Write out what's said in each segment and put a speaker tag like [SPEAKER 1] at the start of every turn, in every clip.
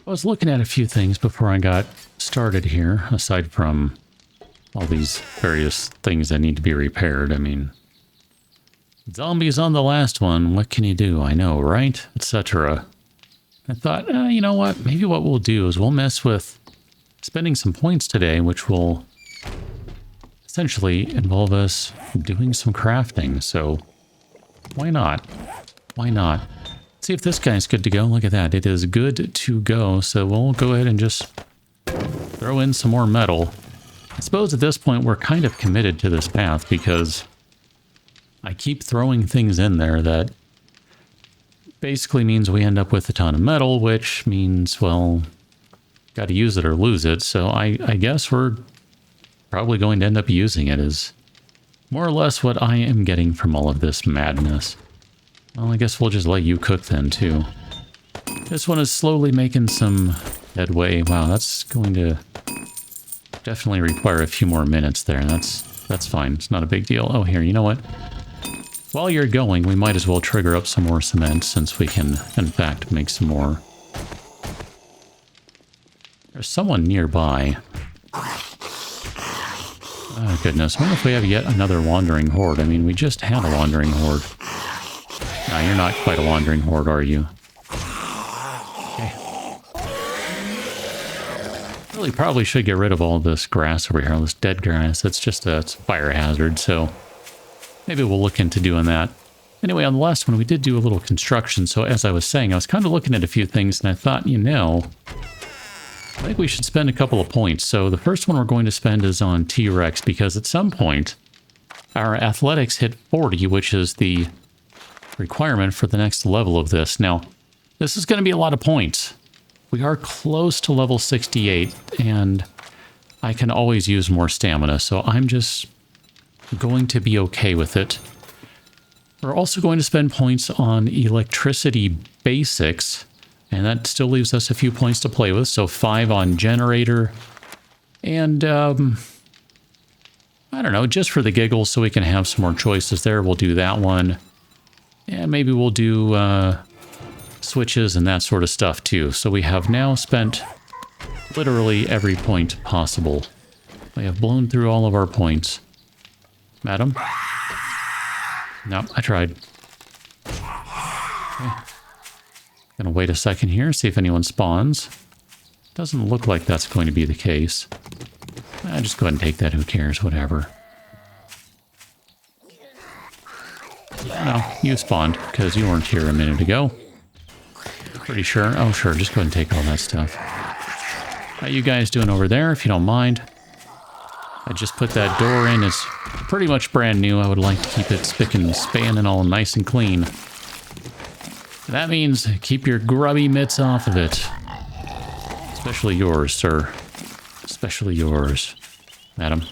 [SPEAKER 1] I was looking at a few things before I got started here, aside from all these various things that need to be repaired. I mean, zombies on the last one, what can you do? I know, right? Etc. I thought, you know what? Maybe what we'll do is we'll mess with spending some points today, which will essentially involve us doing some crafting. So why not? Why not? See if this guy's good to go. Look at that. It is good to go. So we'll go ahead and just throw in some more metal. I suppose at this point we're kind of committed to this path because I keep throwing things in there that basically means we end up with a ton of metal, which means, well, got to use it or lose it. So I guess we're probably going to end up using it, is more or less what I am getting from all of this madness. Well, I guess we'll just let you cook then, too. This one is slowly making some headway. Wow, that's going to definitely require a few more minutes there. That's fine. It's not a big deal. Oh, here, you know what? While you're going, we might as well trigger up some more cement since we can, in fact, make some more. There's someone nearby. Oh, goodness. I wonder if we have yet another wandering horde. I mean, we just had a wandering horde. No, you're not quite a wandering horde, are you? Okay. Really probably should get rid of all this grass over here, all this dead grass. It's just it's a fire hazard, so maybe we'll look into doing that. Anyway, on the last one, we did do a little construction, so as I was saying, I was kind of looking at a few things, and I thought, you know, I think we should spend a couple of points. So the first one we're going to spend is on T-Rex, because at some point, our athletics hit 40, which is the requirement for the next level of this. Now, this is going to be a lot of points. We are close to level 68, and I can always use more stamina, so I'm just going to be okay with it. We're also going to spend points on electricity basics, and that still leaves us a few points to play with. So 5 on generator, and I don't know, just for the giggles, so we can have some more choices there, we'll do that one. And maybe we'll do switches and that sort of stuff too. So we have now spent literally every point possible. We have blown through all of our points. Madam? No, I tried. Okay. Gonna wait a second here, see if anyone spawns. Doesn't look like that's going to be the case. Just go ahead and take that, who cares, whatever. No, you spawned, because you weren't here a minute ago. Pretty sure. Oh, sure, just go ahead and take all that stuff. How you guys doing over there, if you don't mind? I just put that door in. It's pretty much brand new. I would like to keep it spick and span and all nice and clean. That means keep your grubby mitts off of it. Especially yours, sir. Especially yours, madam.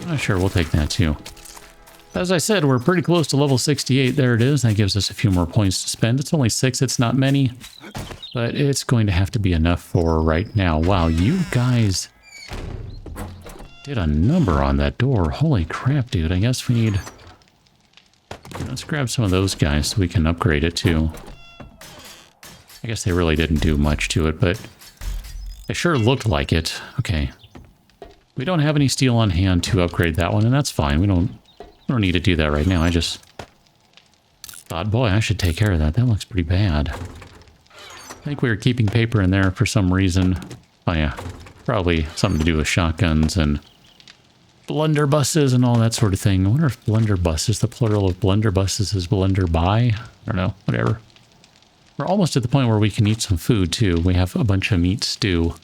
[SPEAKER 1] Oh, sure, we'll take that too. As I said, we're pretty close to level 68. There it is. That gives us a few more points to spend. It's only 6. It's not many. But it's going to have to be enough for right now. Wow, you guys did a number on that door. Holy crap, dude. I guess we need... Let's grab some of those guys so we can upgrade it too. I guess they really didn't do much to it, but it sure looked like it. Okay. We don't have any steel on hand to upgrade that one, and that's fine. We don't need to do that right now. I just thought, boy, I should take care of that. That looks pretty bad. I think we were keeping paper in there for some reason. Oh yeah, probably something to do with shotguns and blunderbusses and all that sort of thing. I wonder if blunderbusses, the plural of blunderbusses is blunderby? I don't know, whatever. We're almost at the point where we can eat some food too. We have a bunch of meat stew,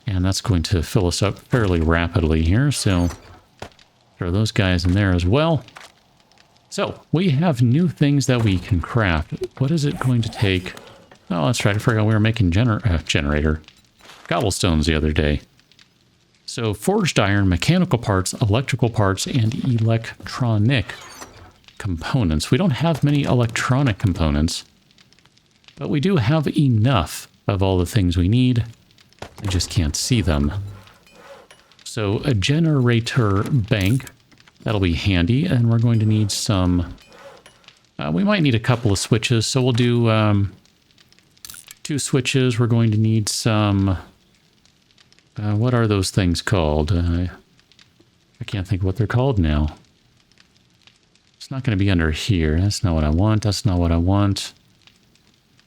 [SPEAKER 1] and that's going to fill us up fairly rapidly here, so throw those guys in there as well. So, we have new things that we can craft. What is it going to take? Oh, that's right. I forgot we were making generator cobblestones the other day. So, forged iron, mechanical parts, electrical parts, and electronic components. We don't have many electronic components, but we do have enough of all the things we need. I just can't see them. So a generator bank, that'll be handy, and we're going to need some... we might need a couple of switches, so we'll do 2 switches. We're going to need some... what are those things called? I can't think of what they're called now. It's not going to be under here. That's not what I want. That's not what I want.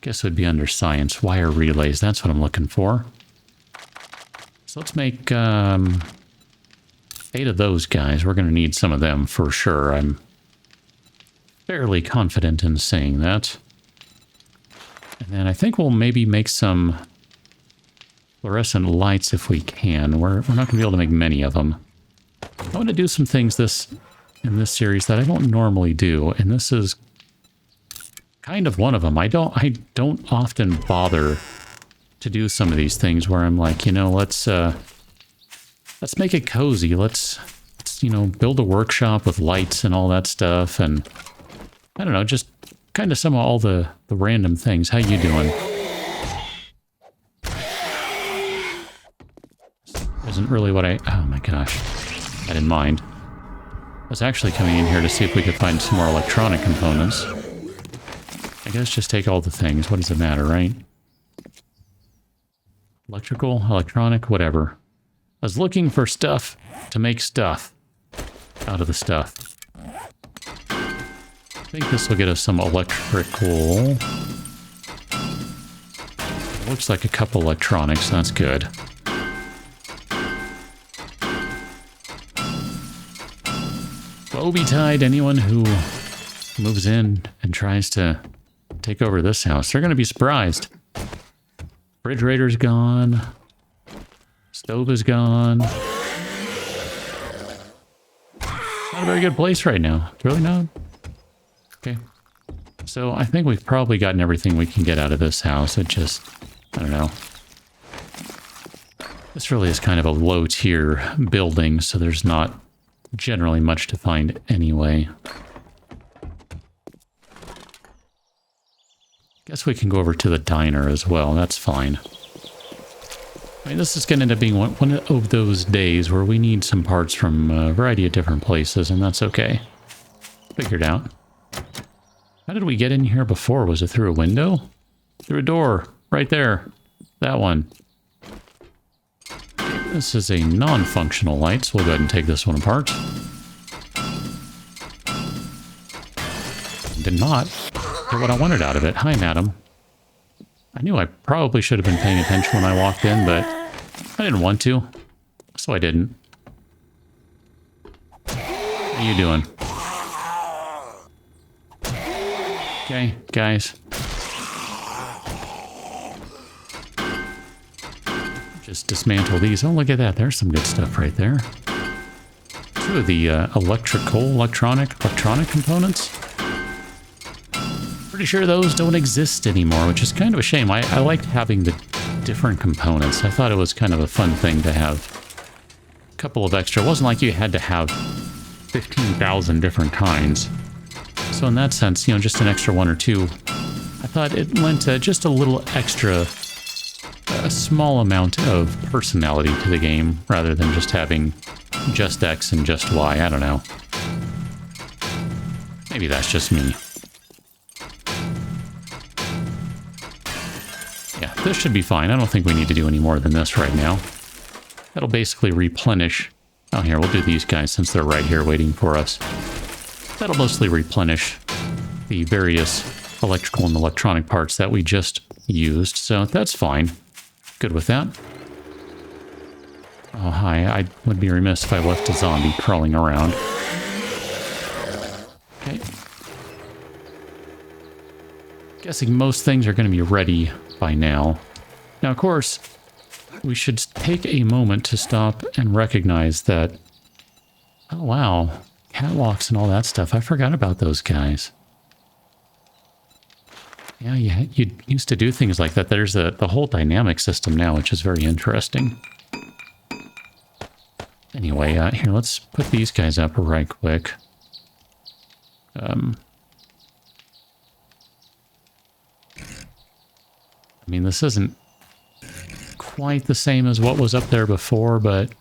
[SPEAKER 1] Guess it would be under science. Wire relays. That's what I'm looking for. So let's make 8 of those guys. We're going to need some of them for sure. I'm fairly confident in saying that. And then I think we'll maybe make some fluorescent lights if we can. We're not going to be able to make many of them. I want to do some things in this series that I don't normally do, and this is kind of one of them. I don't often bother to do some of these things where I'm like, you know, let's make it cozy. Let's you know, build a workshop with lights and all that stuff, and I don't know, just kind of some of all the random things. How you doing? Isn't really what oh my gosh, I didn't mind. I was actually coming in here to see if we could find some more electronic components. I guess just take all the things. What does it matter, right? Electrical, electronic, whatever. I was looking for stuff to make stuff out of the stuff. I think this will get us some electrical. Looks like a couple electronics. That's good. Woe betide anyone who moves in and tries to take over this house. They're going to be surprised. Refrigerator's gone. Stove is gone. Not a very good place right now. It's really not. Okay. So I think we've probably gotten everything we can get out of this house. It just, I don't know. This really is kind of a low tier building, so there's not generally much to find anyway. Guess we can go over to the diner as well. That's fine. I mean, this is going to end up being one of those days where we need some parts from a variety of different places, and that's okay. Figured out. How did we get in here before? Was it through a window? Through a door. Right there. That one. This is a non-functional light, so we'll go ahead and take this one apart. Did not get what I wanted out of it. Hi, madam. I knew I probably should have been paying attention when I walked in, but I didn't want to, so I didn't. How you doing? Okay, guys. Just dismantle these. Oh, look at that. There's some good stuff right there. 2 of the electronic components. Pretty sure those don't exist anymore, which is kind of a shame. I liked having the different components. I thought it was kind of a fun thing to have a couple of extra. It wasn't like you had to have 15,000 different kinds. So in that sense, you know, just an extra 1 or 2, I thought it lent just a little extra, a small amount of personality to the game, rather than just having just X and just Y. I don't know. Maybe that's just me. Yeah, this should be fine. I don't think we need to do any more than this right now. That'll basically replenish. Oh, here, we'll do these guys since they're right here waiting for us. That'll mostly replenish the various electrical and electronic parts that we just used, so that's fine. Good with that. Oh, hi. I would be remiss if I left a zombie crawling around. Okay. Guessing most things are going to be ready by now. Now, of course, we should take a moment to stop and recognize that... Oh, wow. Catwalks and all that stuff. I forgot about those guys. Yeah, you used to do things like that. There's the whole dynamic system now, which is very interesting. Anyway, here, let's put these guys up right quick. I mean, this isn't quite the same as what was up there before, but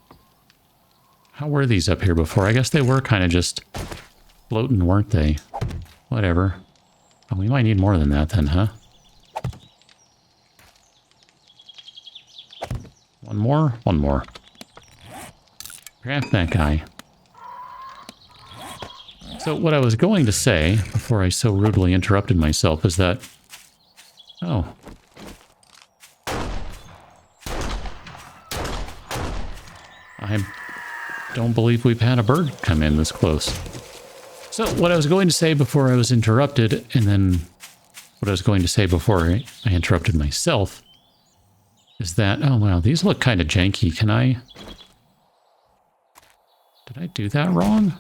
[SPEAKER 1] how were these up here before? I guess they were kind of just floating, weren't they? Whatever. Oh, we might need more than that then, huh? One more? One more. Grab that guy. So what I was going to say, before I so rudely interrupted myself, is that... Oh. I don't believe we've had a bird come in this close. So what I was going to say before I was interrupted, and then what I was going to say before I interrupted myself, is that... Oh, wow, these look kind of janky. Can I... Did I do that wrong?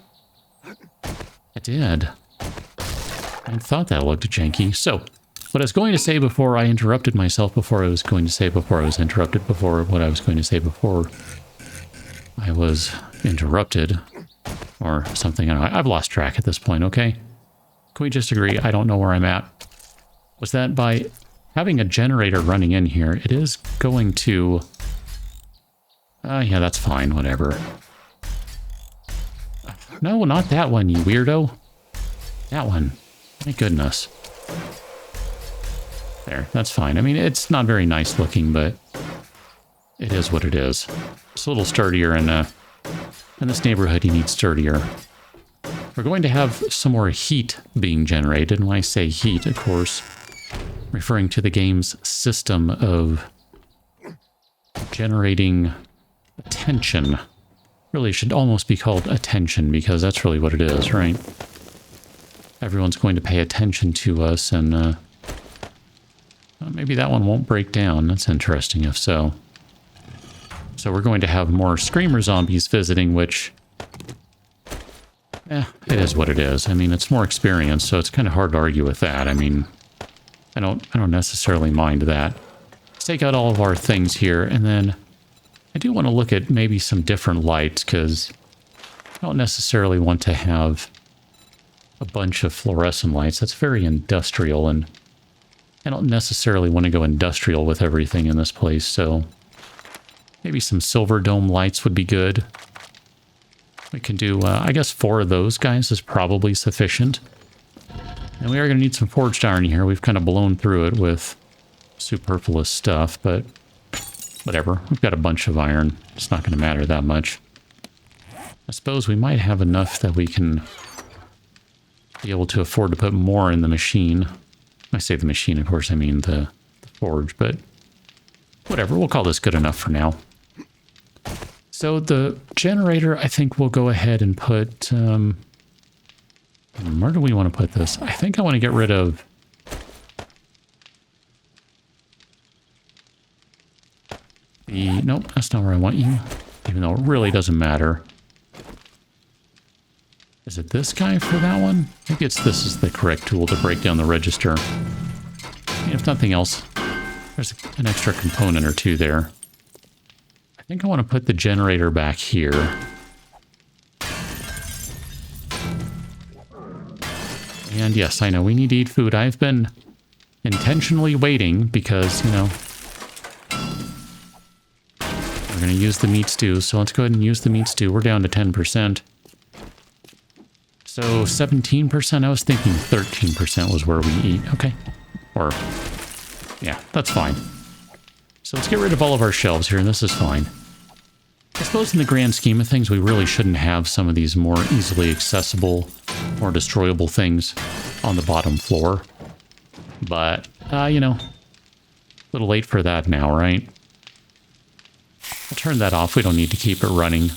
[SPEAKER 1] I did. I thought that looked janky. So, what I was going to say before I interrupted myself, before I was going to say before I was interrupted, before what I was going to say before I was interrupted, or something. I don't know. I've lost track at this point, okay? Can we just agree I don't know where I'm at? Was that by having a generator running in here, it is going to... yeah, that's fine, whatever. No, not that one, you weirdo. That one. My goodness. There, that's fine. I mean, it's not very nice looking, but it is what it is. It's a little sturdier, and in this neighborhood, you need sturdier. We're going to have some more heat being generated. And when I say heat, of course, referring to the game's system of generating attention. Really should almost be called attention, because that's really what it is, right? Everyone's going to pay attention to us, and maybe that one won't break down. That's interesting if so. So we're going to have more screamer zombies visiting, which... it is what it is. I mean, it's more experience, so it's kind of hard to argue with that. I mean, I don't necessarily mind that. Let's take out all of our things here, and then... I do want to look at maybe some different lights, because I don't necessarily want to have a bunch of fluorescent lights. That's very industrial, and I don't necessarily want to go industrial with everything in this place, so maybe some silver dome lights would be good. We can do, I guess 4 of those guys is probably sufficient. And we are going to need some forged iron here. We've kind of blown through it with superfluous stuff, but... whatever. We've got a bunch of iron. It's not going to matter that much. I suppose we might have enough that we can be able to afford to put more in the machine. When I say the machine, of course, I mean the forge, but whatever. We'll call this good enough for now. So the generator, I think we'll go ahead and put... where do we want to put this? I think I want to get rid of... Nope, that's not where I want you. Even though it really doesn't matter. Is it this guy for that one? Maybe this is the correct tool to break down the register. I mean, if nothing else, there's an extra component or two there. I think I want to put the generator back here. And yes, I know we need to eat food. I've been intentionally waiting because, you know... we're going to use the meat stew, so let's go ahead and use the meat stew. We're down to 10%. So 17%, I was thinking 13% was where we eat. Okay. Or, yeah, that's fine. So let's get rid of all of our shelves here, and this is fine. I suppose in the grand scheme of things, we really shouldn't have some of these more easily accessible, more destroyable things on the bottom floor. But, you know, a little late for that now, right? I'll turn that off. We don't need to keep it running.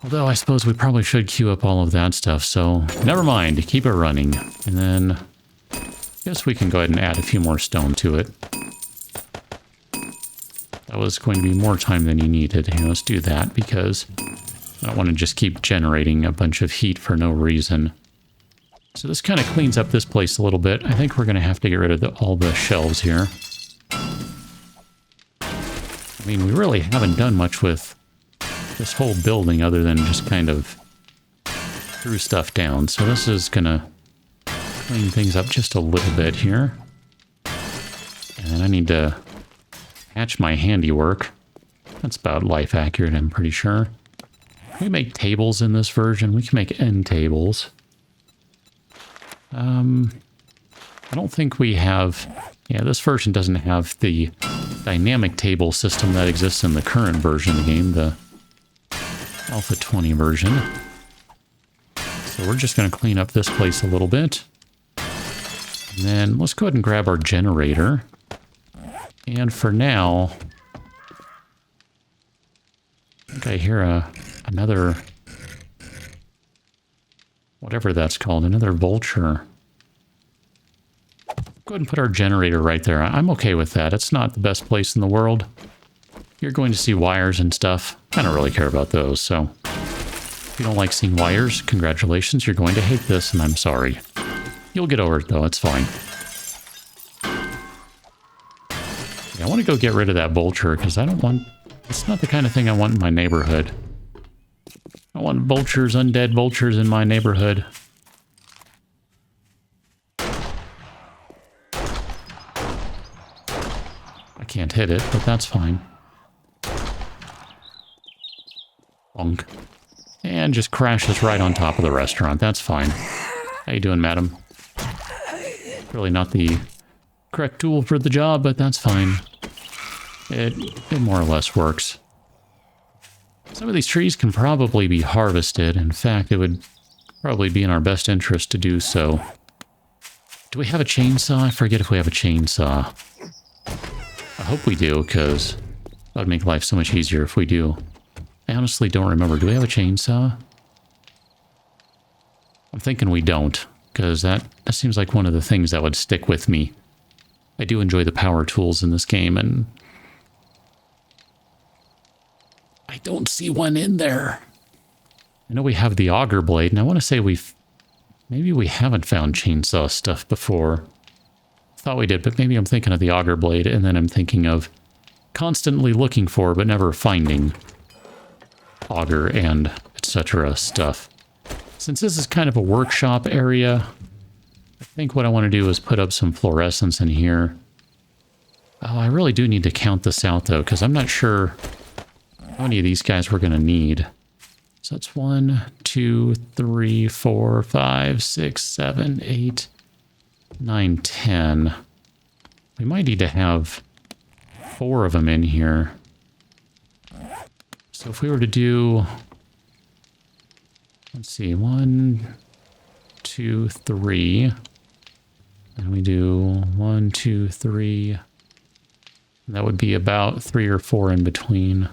[SPEAKER 1] Although I suppose we probably should queue up all of that stuff, so never mind. Keep it running. And then I guess we can go ahead and add a few more stone to it. That was going to be more time than you needed. Here, let's do that because I don't want to just keep generating a bunch of heat for no reason. So this kind of cleans up this place a little bit. I think we're going to have to get rid of all the shelves here. I mean, we really haven't done much with this whole building other than just kind of threw stuff down. So this is going to clean things up just a little bit here. And I need to hatch my handiwork. That's about life accurate, I'm pretty sure. Can we make tables in this version? We can make end tables. I don't think we have... Yeah, this version doesn't have the dynamic table system that exists in the current version of the game, the Alpha 20 version. So we're just going to clean up this place a little bit. And then let's go ahead and grab our generator. And for now, I think I hear another, whatever that's called, another vulture. Go ahead and put our generator right there. I'm okay with that. It's not the best place in the world. You're going to see wires and stuff. I don't really care about those, so if you don't like seeing wires, congratulations, you're going to hate this, and I'm sorry. You'll get over it, though. It's fine. Yeah, I want to go get rid of that vulture, because I don't want... It's not the kind of thing I want in my neighborhood. I want vultures, undead vultures in my neighborhood. I can't hit it, but that's fine. Bonk. And just crashes right on top of the restaurant. That's fine. How you doing, madam? Really not the correct tool for the job, but that's fine. It more or less works. Some of these trees can probably be harvested. In fact, it would probably be in our best interest to do so. Do we have a chainsaw? I forget if we have a chainsaw. I hope we do, because that would make life so much easier if we do. I honestly don't remember. Do we have a chainsaw? I'm thinking we don't, because that seems like one of the things that would stick with me. I do enjoy the power tools in this game, and I don't see one in there. I know we have the auger blade, and I want to say maybe we haven't found chainsaw stuff before. Thought we did, but maybe I'm thinking of the auger blade, and then I'm thinking of constantly looking for, but never finding auger and etc. stuff. Since this is kind of a workshop area, I think what I want to do is put up some fluorescents in here. Oh, I really do need to count this out, though, because I'm not sure how many of these guys we're going to need. So that's 1, 2, 3, 4, 5, 6, 7, 8, 9, 10. We might need to have 4 of them in here. So if we were to do, let's see, 1, 2, 3, and we do 1, 2, 3, that would be about 3 or 4 in between.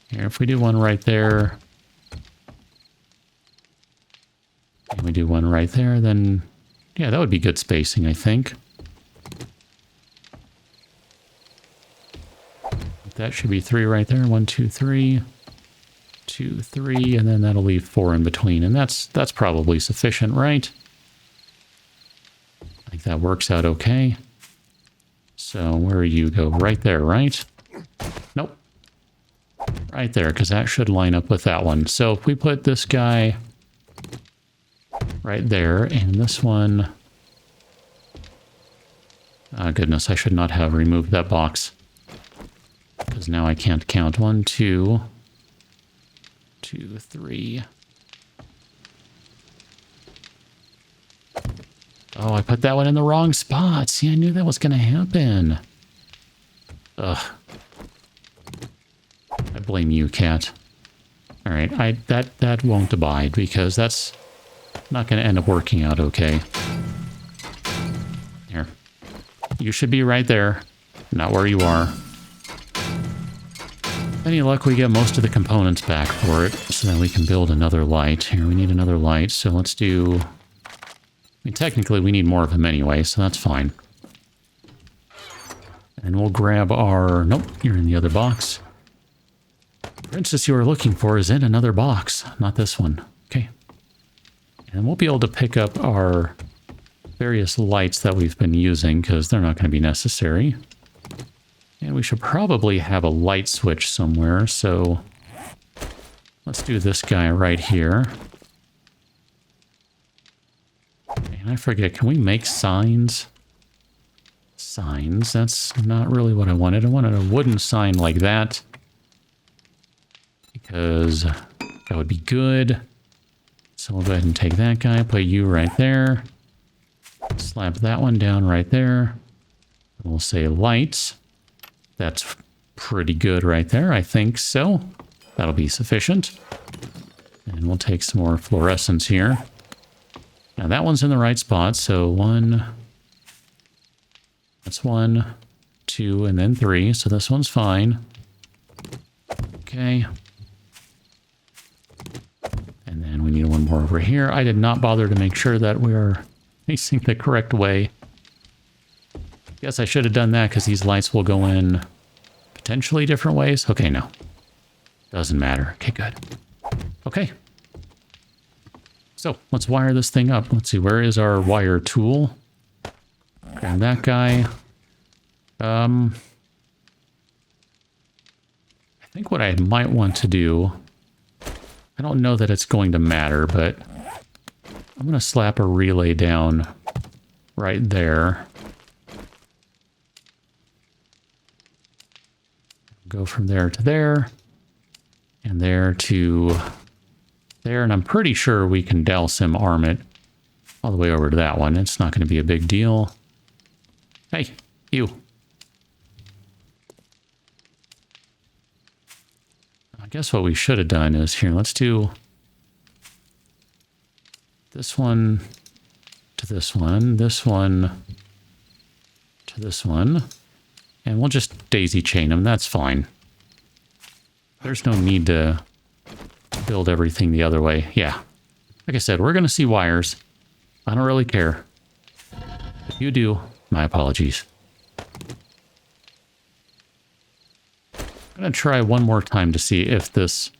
[SPEAKER 1] Here, if we do one right there, and we do one right there, then yeah, that would be good spacing, I think. That should be 3 right there. 1, 2, 3, 2, 3, and then that'll leave 4 in between, and that's probably sufficient, right? I think that works out okay. So where you go? Right there, right? Nope. Right there, because that should line up with that one. So if we put this guy right there, and this one... Oh, goodness, I should not have removed that box. Because now I can't count. 1, 2, 2, 3. Oh, I put that one in the wrong spot. See, I knew that was going to happen. Ugh. I blame you, cat. All right, that won't abide because that's not going to end up working out okay. Here. You should be right there, not where you are. Any luck, we get most of the components back for it, so that we can build another light. Here, we need another light, so let's do... I mean, technically, we need more of them anyway, so that's fine. And we'll grab our... Nope, you're in the other box. The princess you are looking for is in another box, not this one. Okay. And we'll be able to pick up our various lights that we've been using, because they're not going to be necessary. And we should probably have a light switch somewhere, so let's do this guy right here. And I forget, can we make signs? Signs, that's not really what I wanted. I wanted a wooden sign like that, because that would be good. So we'll go ahead and take that guy, put you right there. Slap that one down right there. We'll say lights. That's pretty good right there. I think so. That'll be sufficient. And we'll take some more fluorescence here. Now that one's in the right spot. So that's 1, 2, and then 3. So this one's fine. Okay. And then we need one more over here. I did not bother to make sure that we are facing the correct way. Guess I should have done that because these lights will go in potentially different ways. Okay, no. Doesn't matter. Okay, good. Okay. So let's wire this thing up. Let's see, where is our wire tool? Grab that guy. I think what I might want to do, I don't know that it's going to matter, but I'm going to slap a relay down right there. Go from there to there, and there to there, and I'm pretty sure we can Dalsim arm it all the way over to that one. It's not going to be a big deal. Hey, you. I guess what we should have done is here, let's do this one to this one to this one, and we'll just daisy chain them. That's fine. There's no need to build everything the other way. Yeah. Like I said, we're going to see wires. I don't really care. If you do, my apologies. I'm going to try one more time to see if this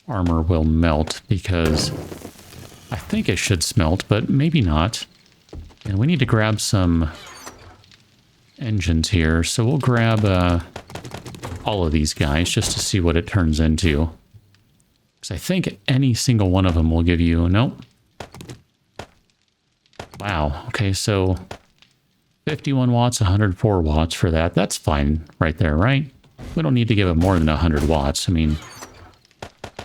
[SPEAKER 1] armor will melt, because I think it should smelt, but maybe not. And we need to grab some engines here, so we'll grab all of these guys just to see what it turns into. Because I think any single one of them will give you... Nope. Wow. Okay, so 51 watts, 104 watts for that. That's fine right there, right? We don't need to give it more than 100 watts. I mean,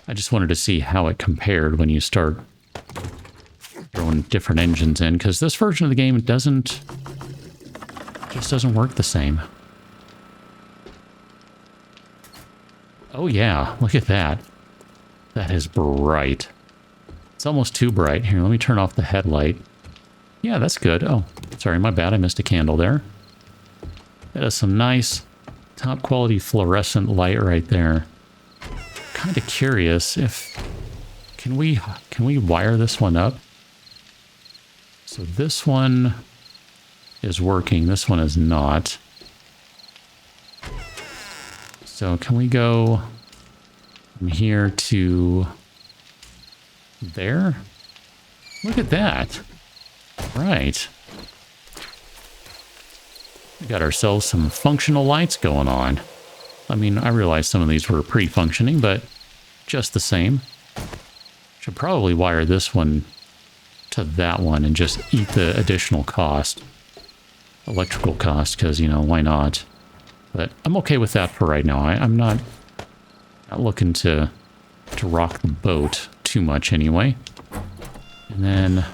[SPEAKER 1] I just wanted to see how it compared when you start throwing different engines in, because this version of the game just doesn't work the same. Oh yeah, look at that. That is bright. It's almost too bright. Here, let me turn off the headlight. Yeah, that's good. Oh, sorry, my bad. I missed a candle there. That is some nice top quality fluorescent light right there. Kind of curious if... Can we wire this one up? So this one is working. This one is not. So can we go from here to there? Look at that. Right. We got ourselves some functional lights going on. I mean, I realized some of these were pre-functioning, but just the same. Should probably wire this one to that one and just eat the additional cost. Electrical cost, because, you know, why not? But I'm okay with that for right now. I'm not looking to rock the boat too much anyway. And then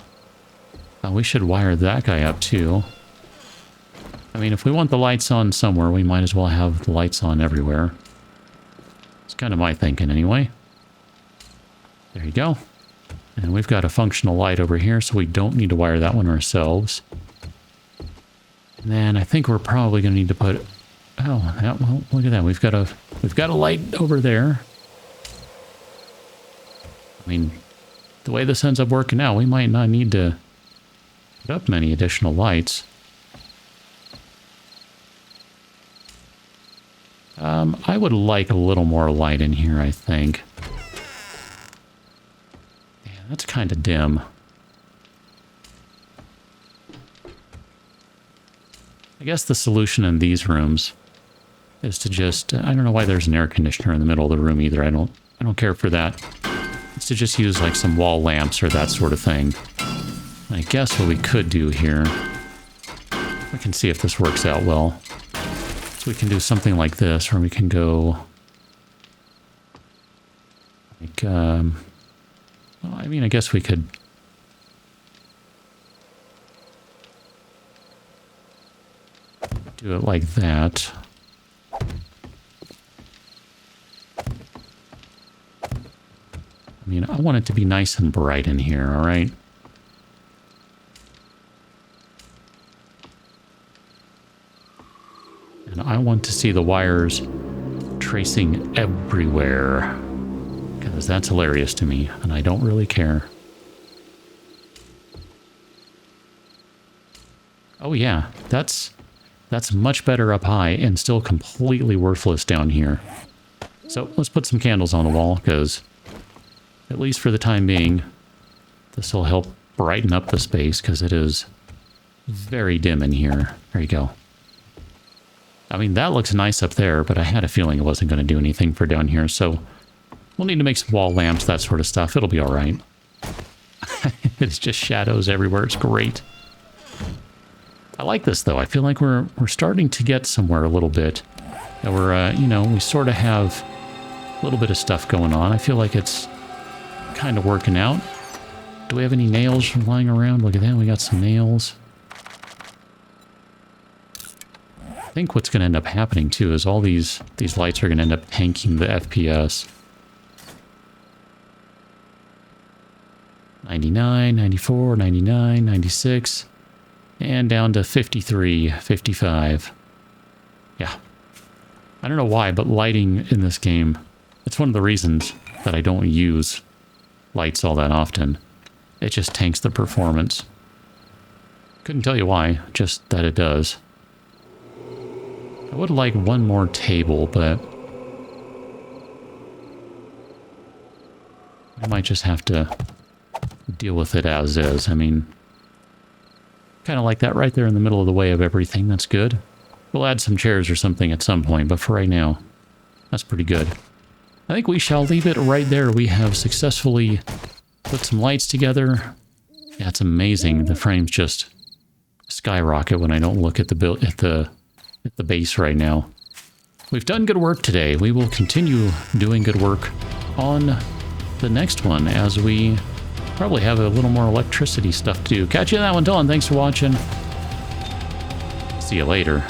[SPEAKER 1] we should wire that guy up too. I mean, if we want the lights on somewhere, we might as well have the lights on everywhere. It's kind of my thinking anyway. There you go. And we've got a functional light over here, so we don't need to wire that one ourselves. And then I think we're probably going to need to put... Oh, well, look at that. We've got a light over there. I mean, the way this ends up working out, we might not need to put up many additional lights. I would like a little more light in here, I think. Yeah, that's kind of dim. I guess the solution in these rooms is to just... I don't know why there's an air conditioner in the middle of the room either. I don't care for that. It's to just use like some wall lamps or that sort of thing. And I guess what we could do here... We can see if this works out well. So we can do something like this, or we can go... Like, well, I mean, I guess we could... do it like that. I want it to be nice and bright in here, all right? And I want to see the wires tracing everywhere, because that's hilarious to me, and I don't really care. Oh yeah, that's much better up high and still completely worthless down here. So let's put some candles on the wall, because at least for the time being, this will help brighten up the space, because it is very dim in here. There you go. I mean, that looks nice up there, but I had a feeling it wasn't going to do anything for down here, so we'll need to make some wall lamps, that sort of stuff. It'll be all right. It's just shadows everywhere. It's great. I like this, though. I feel like we're starting to get somewhere a little bit. And we're, you know, we sort of have a little bit of stuff going on. I feel like it's kind of working out. Do we have any nails lying around? Look at that. We got some nails. I think what's going to end up happening, too, is all these lights are going to end up tanking the FPS. 99, 94, 99, 96... and down to 53, 55. Yeah. I don't know why, but lighting in this game, it's one of the reasons that I don't use lights all that often. It just tanks the performance. Couldn't tell you why, just that it does. I would like one more table, but I might just have to deal with it as is. I mean, kind of like that right there in the middle of the way of everything. That's good. We'll add some chairs or something at some point, but for right now, that's pretty good. I think we shall leave it right there. We have successfully put some lights together. Yeah, it's amazing. The frames just skyrocket when I don't look at the base right now. We've done good work today. We will continue doing good work on the next one as we probably have a little more electricity stuff to do. Catch you in that one, Dylan. Thanks for watching. See you later.